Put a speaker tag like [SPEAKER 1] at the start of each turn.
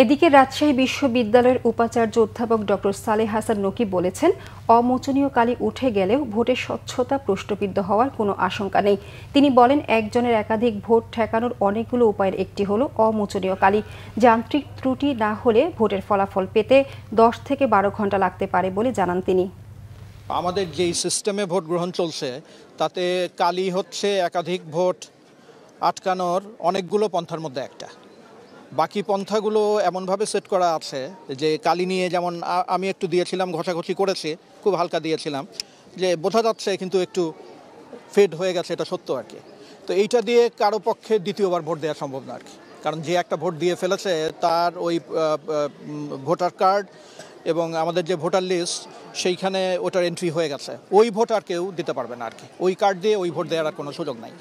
[SPEAKER 1] এদিকে রাজশাহী বিশ্ববিদ্যালয়ের উপাচার্য অধ্যাপক ডক্টর সালেহ হাসান নকিব বলেছেন, অমোচনীয় কালি উঠে গেলেও ভোটের স্বচ্ছতা প্রশ্নবিদ্ধ হওয়ার কোনো আশঙ্কা নেই। তিনি বলেন, একজনের একাধিক ভোট ঠেকানোর অনেকগুলো উপায়ের একটি হলো অমোচনীয় কালি। যান্ত্রিক ত্রুটি না হলে ভোটের ফলাফল পেতে 10 থেকে 12 ঘন্টা লাগতে পারে বলে জানান তিনি।
[SPEAKER 2] আমাদের যেই সিস্টেমে ভোট গ্রহণ চলছে তাতে কালি হচ্ছে একাধিক ভোট আটকানোর অনেকগুলো পন্থার মধ্যে একটা। বাকি পন্থাগুলো এমনভাবে সেট করা আছে যে কালি নিয়ে, যেমন আমি একটু দিয়েছিলাম, ঘষাঘষি করেছি, খুব হালকা দিয়েছিলাম, যে বোঝা যাচ্ছে কিন্তু একটু ফেড হয়ে গেছে, এটা সত্য আর কি। তো এইটা দিয়ে কারো পক্ষে দ্বিতীয়বার ভোট দেওয়া সম্ভব না আর কি, কারণ যে একটা ভোট দিয়ে ফেলেছে তার ওই ভোটার কার্ড এবং আমাদের যে ভোটার লিস্ট সেইখানে ওটার এন্ট্রি হয়ে গেছে, ওই ভোট আর কেউ দিতে পারবে না আর কি। ওই কার্ড দিয়ে ওই ভোট দেওয়ার আর কোনো সুযোগ নাই।